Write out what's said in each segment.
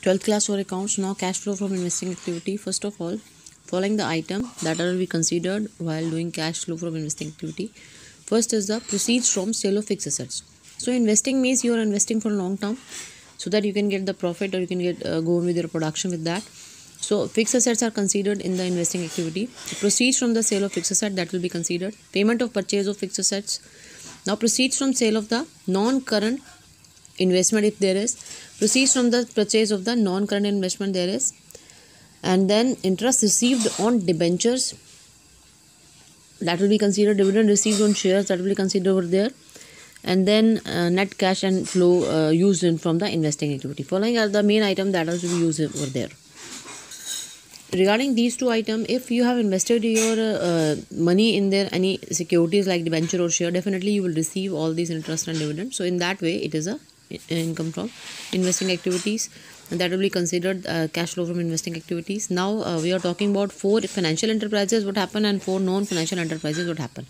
12th class or accounts. Now cash flow from investing activity. First of all, following the item that are to be considered while doing cash flow from investing activity. First is the proceeds from sale of fixed assets. So investing means you are investing for a long term so that you can get the profit, or you can get go on with your production with that. So fixed assets are considered in the investing activity. The proceeds from the sale of fixed asset, that will be considered. Payment of purchase of fixed assets. Now proceeds from sale of the non-current investment, if there is. Proceeds from the purchase of the non-current investment, there is. And then interest received on debentures, that will be considered. Dividend received on shares, that will be considered over there. And then net cash and flow used in from the investing activity. Following are the main item that has to be used over there. Regarding these two items, if you have invested your money in there, any securities like debenture or share, definitely you will receive all these interest and dividends. So in that way, it is a income from investing activities, and that will be considered cash flow from investing activities. Now we are talking about 4 financial enterprises what happen, and 4 non-financial enterprises what happen.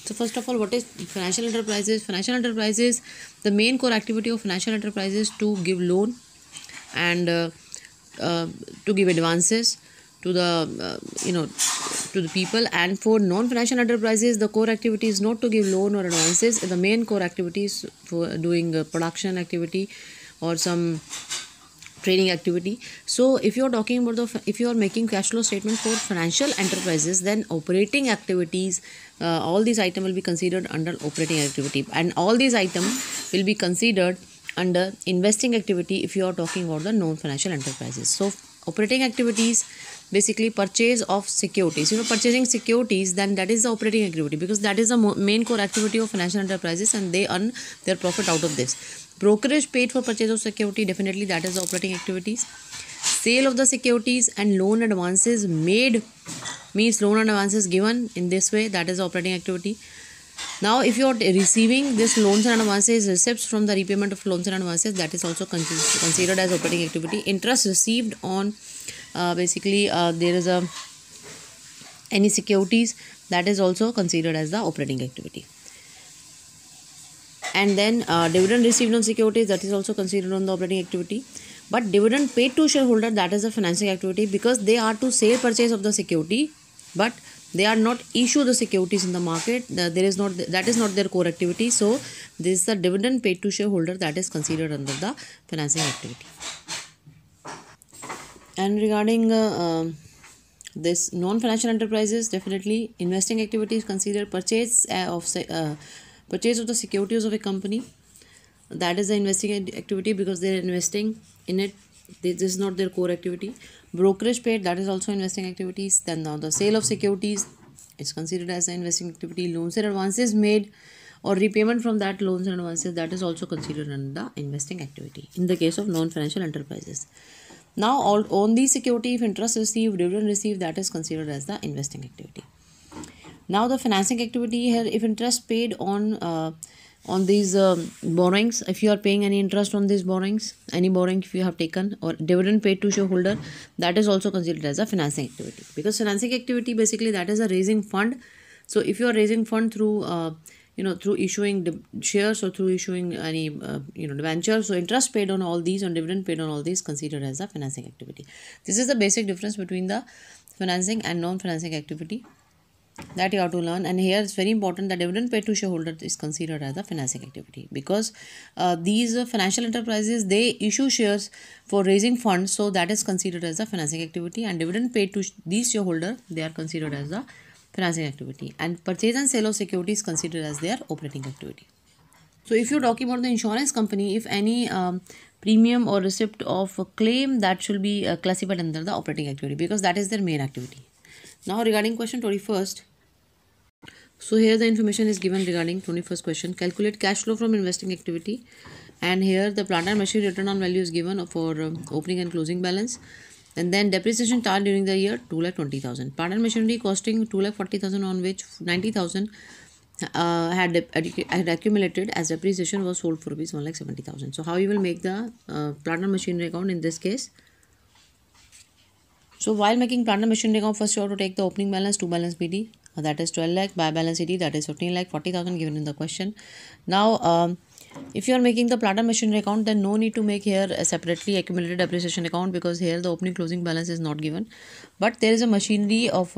So first of all, what is financial enterprises? Financial enterprises, the main core activity of financial enterprises to give loan and to give advances to the to the people. And for non-financial enterprises, the core activity is not to give loan or advances. The main core activities for doing production activity or some trading activity. So if you are talking about if you are making cash flow statement for financial enterprises, then operating activities, all these items will be considered under operating activity, and all these items will be considered under investing activity if you are talking about the non-financial enterprises. So operating activities, basically purchase of securities, purchasing securities, then that is the operating activity, because that is the main core activity of financial enterprises, and they earn their profit out of this. Brokerage paid for purchase of security, definitely that is the operating activities. Sale of the securities and loan advances made, means loan and advances given in this way, that is the operating activity. Now if you are receiving this loans and advances, receipts from the repayment of loans and advances, that is also considered as operating activity. Interest received on there is any securities, that is also considered as the operating activity. And then dividend received on securities, that is also considered on the operating activity. But dividend paid to shareholder, that is a financing activity, because they are to sale purchase of the security, but they are not issue the securities in the market. That is not their core activity. So this is the dividend paid to shareholder, that is considered under the financing activity. And regarding this non-financial enterprises, definitely investing activity is considered purchase of the securities of a company. That is the investing activity, because they are investing in it. This is not their core activity. Brokerage paid, that is also investing activities. Then now the sale of securities is considered as an investing activity. Loans and advances made or repayment from that loans and advances, that is also considered under the investing activity in the case of non-financial enterprises. Now on the security, if interest received, dividend received, that is considered as the investing activity. Now the financing activity here, if interest paid on these borrowings, if you are paying any interest on these borrowings, any borrowing if you have taken, or dividend paid to shareholder, that is also considered as a financing activity, because financing activity, basically that is a raising fund. So if you are raising fund through through issuing the shares or through issuing any debenture, so interest paid on all these and dividend paid on all these considered as a financing activity. This is the basic difference between the financing and non-financing activity that you have to learn. And here it's very important that dividend paid to shareholder is considered as a financing activity, because these financial enterprises, they issue shares for raising funds, so that is considered as a financing activity. And dividend paid to these shareholder, they are considered as the financing activity. And purchase and sale of securities is considered as their operating activity. So if you're talking about the insurance company, if any premium or receipt of a claim, that should be classified under the operating activity, because that is their main activity. Now regarding question 21st, so here the information is given regarding 21st question. Calculate cash flow from investing activity, and here the plant and machinery return on value is given for opening and closing balance. And then depreciation charge during the year 2,20,000. Plant and machinery costing 2,40,000, on which 90,000 had accumulated as depreciation was sold for rupees 1,70,000. So how you will make the plant and machinery account in this case? So while making plant and machinery account, first you have to take the opening balance, to balance BD, that is 12 lakh, buy balance ED, that is 15 lakh 40,000 given in the question. Now If you are making the plant and machinery account, then no need to make here a separately accumulated depreciation account, because here the opening closing balance is not given. But there is a machinery of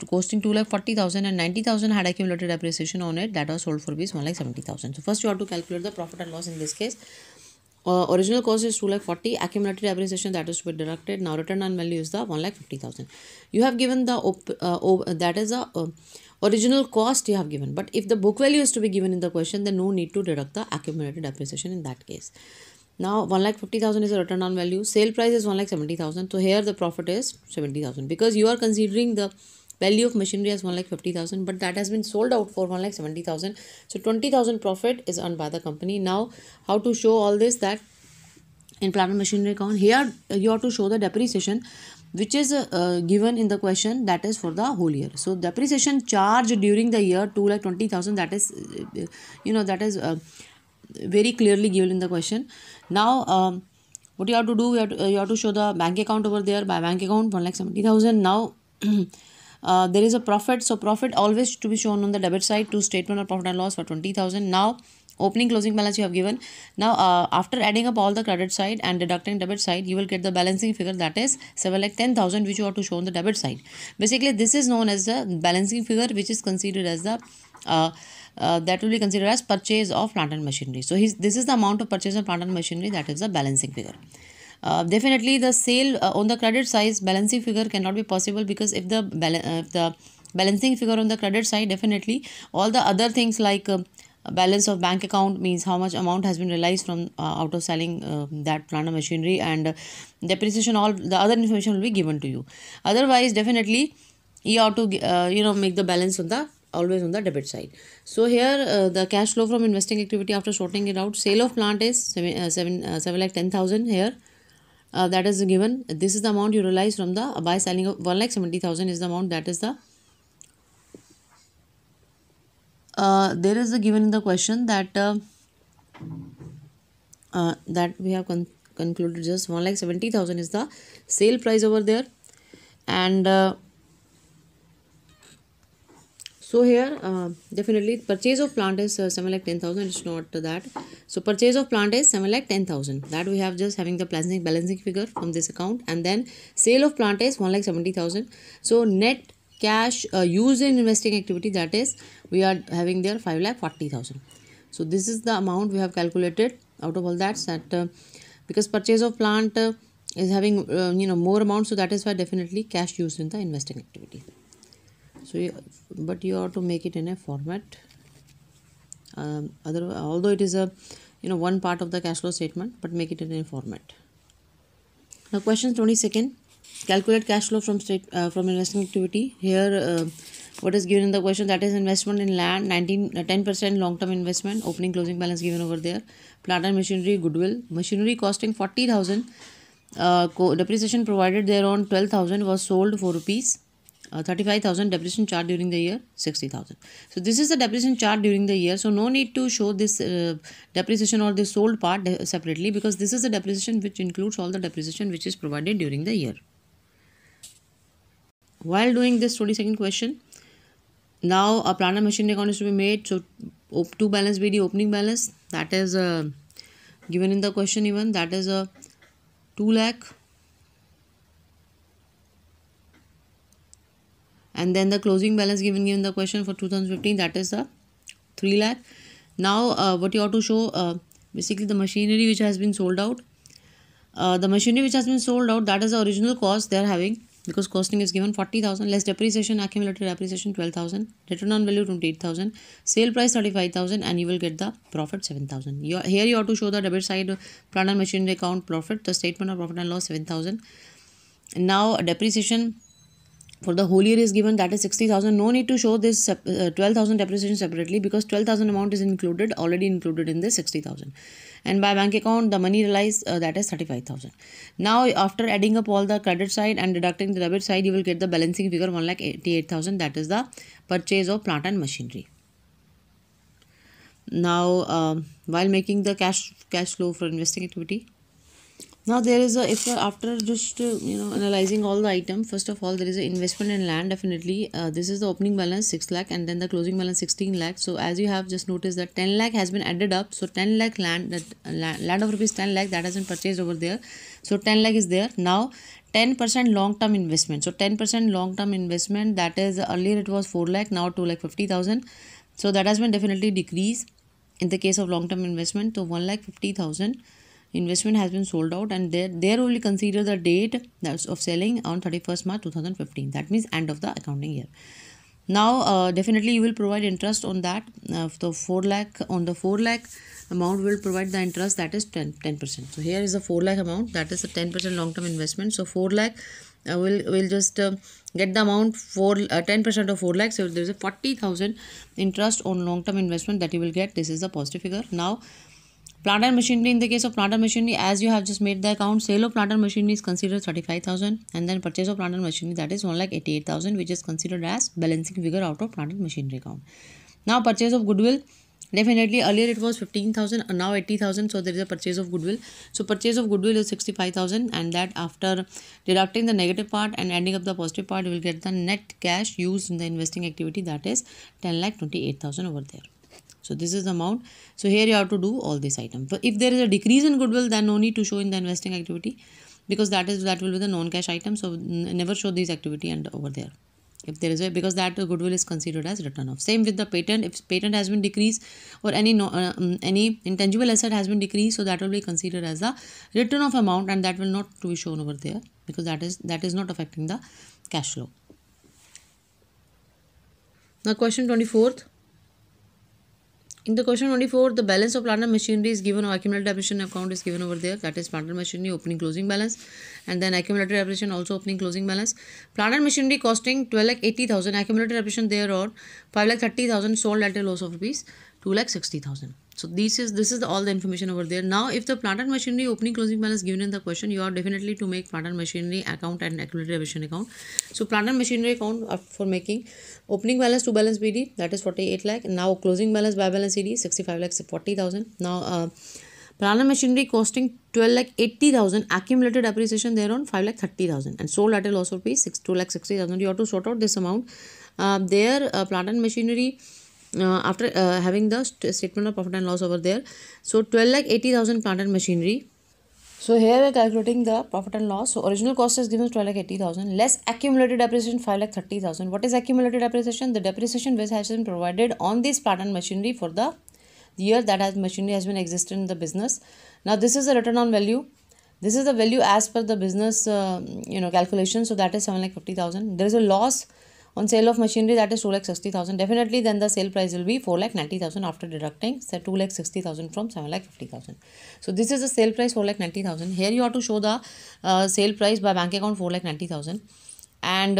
costing 2,40,000 and 90,000 had accumulated depreciation on it, that was sold for rupees 1,70,000. So first you have to calculate the profit and loss in this case. Original cost is 2,40,000, accumulated depreciation that is to be deducted. Now return on value is the 1,50,000. You have given the that is a original cost you have given, but if the book value is to be given in the question, then no need to deduct the accumulated depreciation in that case. Now 1,50,000 is a return on value. Sale price is 1,70,000. So here the profit is 70,000, because you are considering the value of machinery as 1,50,000, but that has been sold out for 1,70,000. So 20,000 profit is earned by the company. Now how to show all this? That in plant and machinery account, here you have to show the depreciation which is given in the question, that is for the whole year. So depreciation charge during the year 2,20,000, that is that is very clearly given in the question. Now what you have to do, you have to show the bank account over there. By bank account 1,70,000. Now there is a profit, so profit always to be shown on the debit side to statement of profit and loss for 20,000. Now opening closing balance you have given. Now after adding up all the credit side and deducting debit side, you will get the balancing figure, that is 7,10,000, which you have to show on the debit side. Basically this is known as the balancing figure, which is considered as the that will be considered as purchase of plant and machinery. So this is the amount of purchase of plant and machinery, that is the balancing figure. Definitely the sale on the credit side balancing figure cannot be possible, because if the balancing figure on the credit side, definitely all the other things like balance of bank account, means how much amount has been realized from out of selling that plant and machinery, and depreciation, all the other information will be given to you. Otherwise definitely you have to make the balance on the always on the debit side. So here the cash flow from investing activity after sorting it out, sale of plant is 7,10,000 here. That is given. This is the amount you realize from the by selling of 1,70,000 is the amount, that is the there is a given in the question that that we have concluded just 1,70,000 is the sale price over there. And so here definitely purchase of plant is 7,10,000. It's not that. So purchase of plant is 7,10,000. That we have just having the balancing figure from this account, and then sale of plant is 1,70,000. So net cash used in investing activity, that is we are having there 5,40,000. So this is the amount we have calculated out of all that because purchase of plant is having more amount, so that is why definitely cash used in the investing activity. So but you have to make it in a format, although it is a one part of the cash flow statement, but make it in a format. Now question 22nd, calculate cash flow from investing activity. Here what is given in the question, that is investment in land 10% long term investment, opening closing balance given over there, plant and machinery, goodwill, machinery costing 40,000, depreciation provided there on 12,000 was sold for rupees 35,000, depreciation charge during the year 60,000. So this is the depreciation charge during the year. So no need to show this depreciation or the sold part separately, because this is the depreciation which includes all the depreciation which is provided during the year. While doing this 22nd question, now a plant and machinery account is to be made. So to balance BD opening balance, that is given in the question even, that is a 2 lakh. And then the closing balance given in the question for 2015, that is the 3 lakh. Now what you have to show, basically the machinery which has been sold out. The machinery which has been sold out, that is the original cost they are having, because costing is given 40,000, less depreciation, accumulated depreciation 12,000, return on value 28,000, sale price 35,000, and you will get the profit 7,000. Here you have to show the debit side plant and machinery account profit, the statement of profit and loss 7,000. Now depreciation for the whole year is given, that is 60,000. No need to show this 12,000 depreciation separately, because 12,000 amount is already included in this 60,000. And by bank account the money realized, that is 35,000. Now after adding up all the credit side and deducting the debit side, you will get the balancing figure 1,88,000. that is the purchase of plant and machinery. Now while making the cash flow for investing activity, Now there is a, if after just analyzing all the item, first of all there is a investment in land. Definitely this is the opening balance 6 lakh and then the closing balance 16 lakh. So as you have just noticed that 10 lakh has been added up, so 10 lakh land, that land of rupees 10 lakh, that has been purchased over there, so 10 lakh is there. Now 10% long term investment, so 10% long term investment, that is earlier it was 4 lakh, now 2 lakh 50,000, so that has been definitely decreased in the case of long term investment. So 1 lakh 50,000 investment has been sold out, and there only consider the date that's of selling on 31st March 2015, that means end of the accounting year. Now definitely you will provide interest on that. The 4 lakh, on the 4 lakh amount will provide the interest, that is 10%. So here is the 4 lakh amount, that is a 10% long term investment. So 4 lakh will just get the amount for 10% of 4 lakh, so there is a 40,000 interest on long term investment that you will get. This is the positive figure. Now plant and machinery, in the case of plant and machinery, as you have just made the account, sale of plant and machinery is considered 35,000, and then purchase of plant and machinery, that is 1,88,000, which is considered as balancing figure out of plant and machinery account. Now purchase of goodwill, definitely earlier it was 15,000 and now 80,000, so there is a purchase of goodwill. So purchase of goodwill is 65,000, and that after deducting the negative part and adding up the positive part, you will get the net cash used in the investing activity, that is 10,28,000 over there. So this is the amount. So here you have to do all this item. But if there is a decrease in goodwill, then no need to show in the investing activity, because that will be the non-cash item. So never show this activity and over there. If there is a, because that goodwill is considered as written off. Same with the patent. If patent has been decreased or any intangible asset has been decreased, so that will be considered as a written off amount, and that will not to be shown over there, because that is not affecting the cash flow. Now question 24th. In the question 24, the balance of plant and machinery is given, or accumulated depreciation account is given over there, that is plant and machinery opening closing balance, and then accumulated depreciation also opening closing balance. Plant and machinery costing 12,80,000, accumulated depreciation thereon 5,30,000, sold at a loss of rupees 2,60,000. So this is all the information over there. Now if the plant and machinery opening closing balance given in the question, you are definitely to make plant and machinery account and accumulated depreciation account. So plant and machinery account for making opening balance to balance BD, that is 48 lakh. Now closing balance by balance CD 65 lakhs 40,000. Now plant and machinery costing 12,80,000, accumulated appreciation thereon 5,30,000, and sold at a loss of rupees 2,60,000. You have to sort out this amount. Plant and machinery, after having the statement of profit and loss over there, so 12,80,000 plant and machinery. So here we are calculating the profit and loss. So original cost is given 12,80,000 less accumulated depreciation 5,30,000. What is accumulated depreciation? The depreciation which has been provided on this plant and machinery for the year that has machinery has been existed in the business. Now this is the return on value. This is the value as per the business calculation. So that is 7,50,000. There is a loss on sale of machinery, that is 2,60,000. Definitely then the sale price will be 4,90,000 after deducting 2,60,000 from 7,50,000. So this is the sale price 4,90,000. Here you have to show the sale price by bank account 4,90,000, and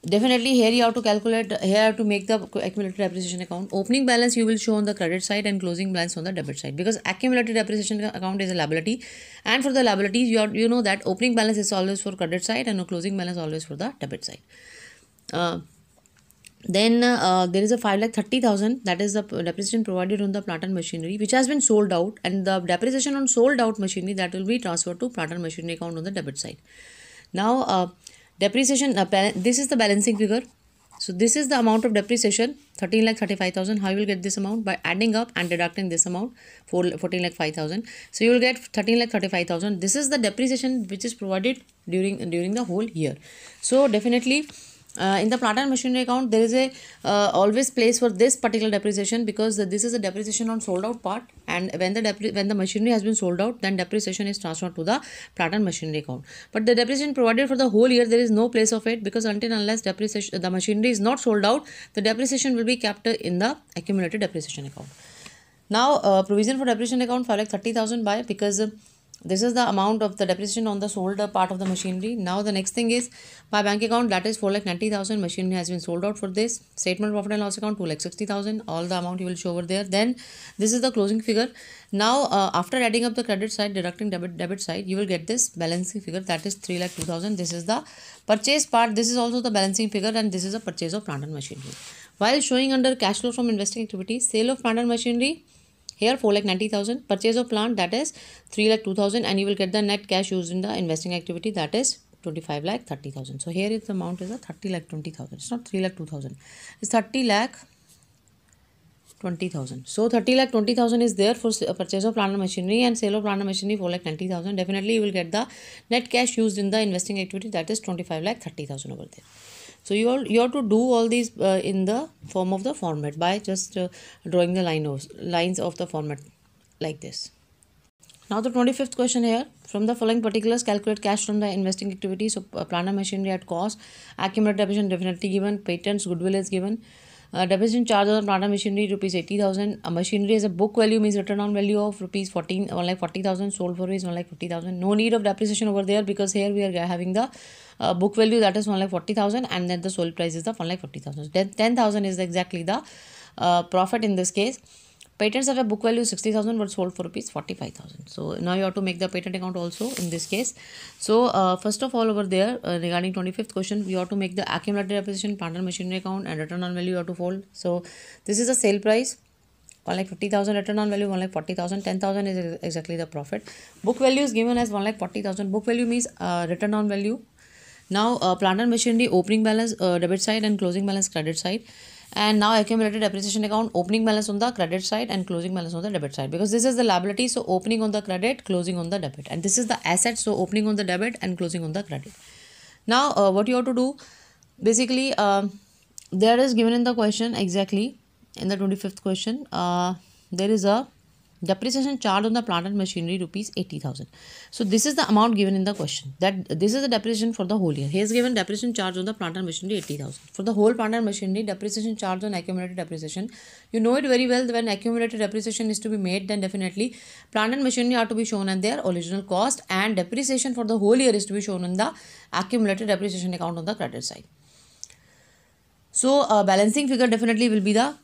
definitely here you have to calculate, here you have to make the accumulated depreciation account. Opening balance you will show on the credit side and closing balance on the debit side, because accumulated depreciation account is a liability, and for the liabilities you know that opening balance is always for credit side and closing balance always for the debit side. Then there is a 5,30,000, that is the depreciation provided on the plant and machinery which has been sold out, and the depreciation on sold out machinery that will be transferred to plant and machinery account on the debit side. Now depreciation, this is the balancing figure. So this is the amount of depreciation 13,35,000. How you will get this amount? By adding up and deducting this amount 14,05,000. So you will get 13,35,000. This is the depreciation which is provided during the whole year. So definitely in the plant and machinery account there is a always place for this particular depreciation, because this is a depreciation on sold out part, and when the machinery has been sold out, then depreciation is transferred to the plant and machinery account. But the depreciation provided for the whole year, there is no place of it, because until unless depreciation, the machinery is not sold out, the depreciation will be kept in the accumulated depreciation account. Now provision for depreciation account 5,30,000 by, because this is the amount of the depreciation on the sold part of the machinery. Now the next thing is by bank account, that is 4,90,000. Machinery has been sold out for this. Statement profit and loss account 2,60,000. All the amount you will show over there. Then this is the closing figure. Now after adding up the credit side, deducting debit side, you will get this balancing figure, that is 3,02,000. This is the purchase part. This is also the balancing figure, and this is the purchase of plant and machinery. While showing under cash flow from investing activities, sale of plant and machinery, Here 4,90,000. Purchase of plant, that is 3,02,000, and you will get the net cash used in the investing activity, that is 25,30,000. So here is the amount is a 30,20,000. It's not 3,02,000. It's 30,20,000. So 30,20,000 is there for purchase of plant and machinery, and sale of plant and machinery 4,90,000. Definitely you will get the net cash used in the investing activity, that is 25,30,000 over there. So you have to do all these in the form of the format by just drawing the lines of the format like this. Now the 25th question here. From the following particulars, calculate cash from the investing activity. So plant and machinery at cost, accumulated depreciation definitely given, patents, goodwill is given. Depreciation charge on plant and machinery rupees 80,000. Machinery as a book value means return on value of rupees 1,40,000. Sold for is 1,50,000. No need of depreciation over there because here we are having the book value, that is 1,40,000, and then the sold price is the 1,50,000. Then 10,000 is exactly the profit in this case. Patents have a book value 60,000 but sold for rupees 45,000. So now you have to make the patent account also in this case. So first of all over there regarding 25th question, we have to make the accumulated depreciation, plant and machinery account, and return on value you have to fold. So this is the sale price, 1,50,000, return on value 1,40,000, 10,000 is exactly the profit. Book value is given as 1,40,000. Book value means return on value. Now plant and machinery opening balance debit side and closing balance credit side. And now accumulated depreciation account, opening balance on the credit side and closing balance on the debit side, because this is the liability, so opening on the credit, closing on the debit, and this is the asset, so opening on the debit and closing on the credit. Now what you have to do, basically there is given in the question exactly in the 25th question, there is a depreciation charge on the plant and machinery rupees 80,000. So this is the amount given in the question, that this is the depreciation for the whole year. He has given depreciation charge on the plant and machinery 80,000. For the whole plant and machinery, depreciation charge on accumulated depreciation, you know it very well, when accumulated depreciation is to be made, then definitely plant and machinery are to be shown at their original cost, and depreciation for the whole year is to be shown in the accumulated depreciation account on the credit side. So balancing figure definitely will be the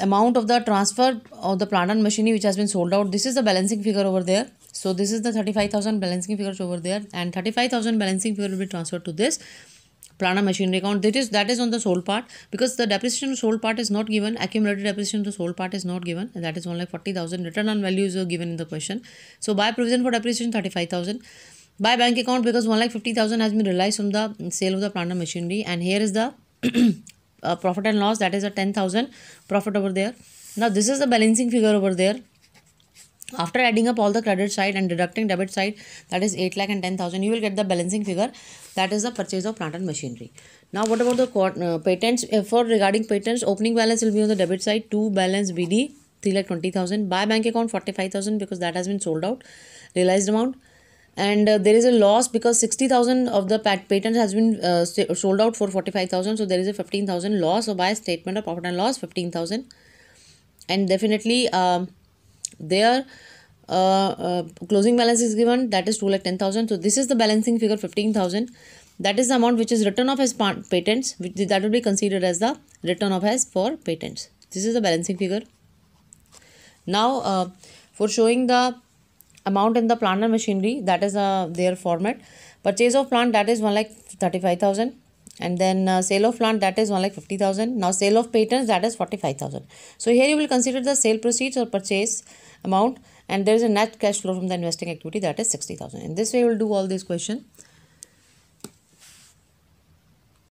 amount of the transfer of the plant and machinery which has been sold out. This is the balancing figure over there. So this is the 35,000 balancing figures over there, and 35,000 balancing figure will be transferred to this plant and machinery account. That is on the sold part, because the depreciation of sold part is not given. Accumulated depreciation of the sold part is not given, and that is 1,40,000. Return on values are given in the question. So by provision for depreciation 35,000. By bank account, because 1,50,000 has been realized from the sale of the plant and machinery, and here is the profit and loss, that is a 10,000 profit over there. Now this is the balancing figure over there. After adding up all the credit side and deducting debit side, that is 8 lakh and 10,000, you will get the balancing figure, that is the purchase of plant and machinery. Now what about the patents? For regarding patents, opening balance will be on the debit side, to balance BD 3,20,000. By bank account 45,000, because that has been sold out, realized amount. And there is a loss because 60,000 of the patent has been sold out for 45,000. So there is a 15,000 loss. So by statement of profit and loss 15,000. And definitely their closing balance is given, that is 2,10,000. So this is the balancing figure 15,000. That is the amount which is written off as patents, that will be considered as the written off as for patents. This is the balancing figure. Now for showing the amount in the plant and machinery, that is their format. Purchase of plant, that is 1,35,000, and then sale of plant, that is 1,50,000. Now sale of patents, that is 45,000. So here you will consider the sale proceeds or purchase amount, and there is a net cash flow from the investing activity, that is 60,000. In this way you will do all these questions.